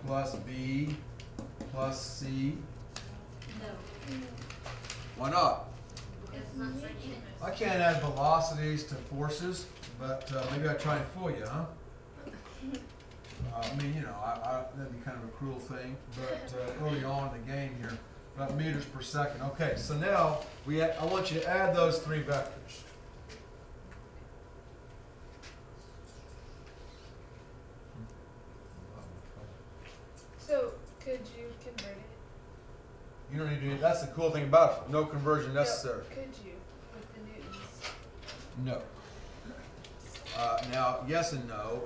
plus B plus C? No. Why not? It's not circular. I can't add velocities to forces, but maybe I try and fool you, huh? I mean, you know, that'd be kind of a cruel thing, but early on in the game here, about meters per second. Okay, so now I want you to add those three vectors. So, could you convert it? You don't need to do that's the cool thing about it. No conversion necessary. No, could you, with the newtons? No. Now, yes and no.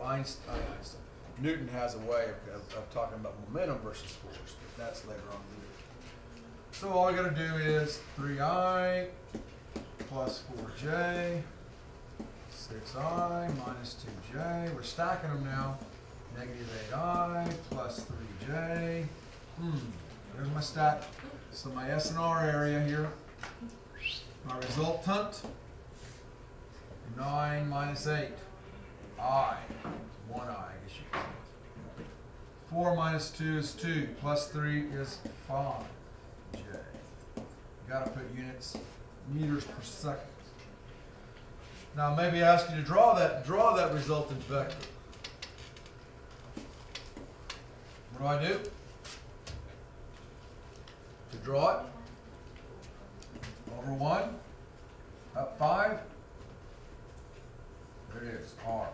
Newton has a way of talking about momentum versus force, but that's later on. So all we got to do is 3I plus 4J, 6I minus 2J. We're stacking them now. Negative 8I plus 3J. There's my stack. So my S and R area here. My resultant, 9 minus 8. I, 1I, I guess you could say. 4 minus 2 is 2, plus 3 is 5J. You got to put units, meters per second. Now maybe ask you to draw that resultant vector. What do? To draw it, over 1, up 5, there it is, R.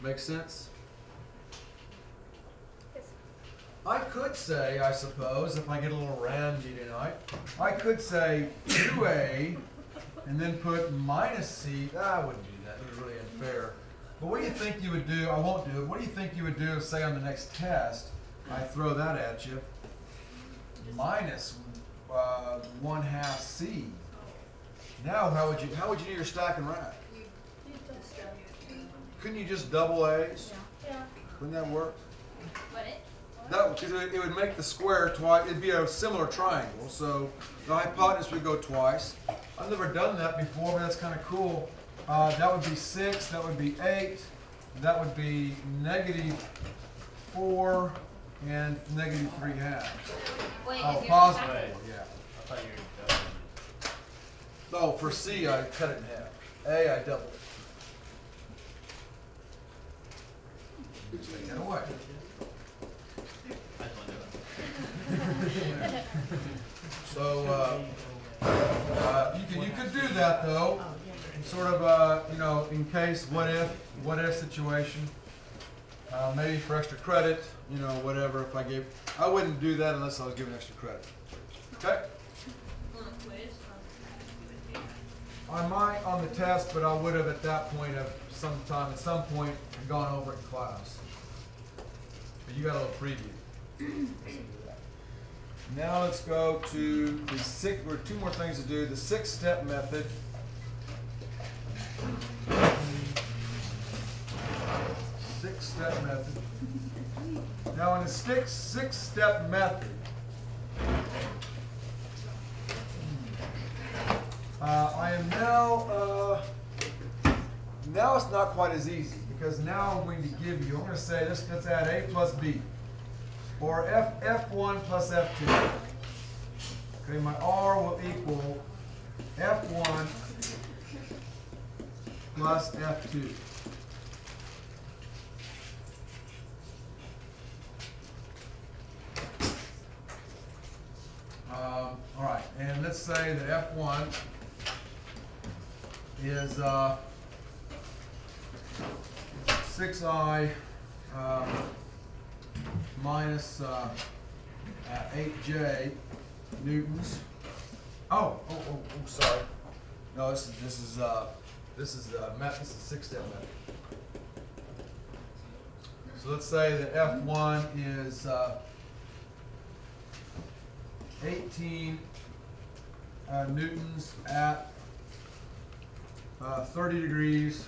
Make sense? Yes. I could say, I suppose, if I get a little randy tonight, I could say 2A and then put minus C. I wouldn't do that. It was really unfair. But what do you think you would do? I won't do it. What do you think you would do if, say, on the next test, I throw that at you, minus 1/2 C. Now, how would you do your stack and rack? Couldn't you just double A's? Yeah. Wouldn't that work? What it? Because it would make the square twice. It'd be a similar triangle, so the hypotenuse would go twice. I've never done that before, but that's kind of cool. That would be 6. That would be 8. That would be -4 and -3/2. Wait, Oh, is yours positive backwards? 4, yeah. I thought you were done. Oh, for C, I cut it in half. A, I doubled it. Take that away. I just want to do it. So you could do that though, sort of you know, in case what if situation. Maybe for extra credit, you know, whatever. If I wouldn't do that unless I was given extra credit. Okay. On a quiz? I might on the test, but I would have at that point at some point gone over it in class. But you got a little preview. Now let's go to the we're 2 more things to do. The 6-step method. 6-step method. Now in the 6-step method, I am now it's not quite as easy because now I'm going to give you, I'm going to say let's add A plus B or F1 plus F2. Okay, my R will equal F1 plus F2. All right, and let's say that F1 is 6I minus 8J newtons. Oh, sorry. No, this is 6-step method. So let's say that F1 is 18 newtons at 30 degrees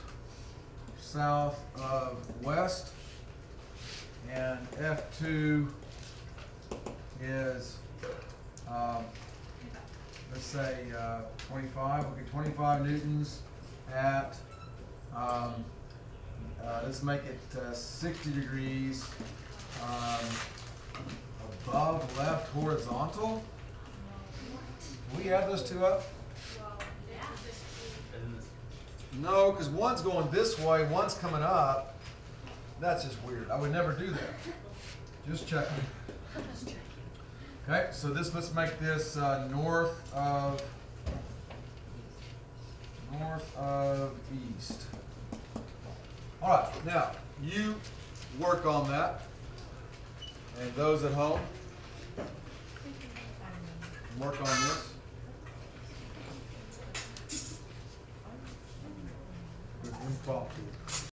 south of west, and F2 is let's say 25. Okay, 25 newtons at Let's make it 60 degrees above left horizontal. Can we add those two up? And this, No, because one's going this way, one's coming up. That's just weird. I would never do that. Just checking. Okay, so let's make this north of east. All right, now you work on that, and those at home work on this. Impromptu.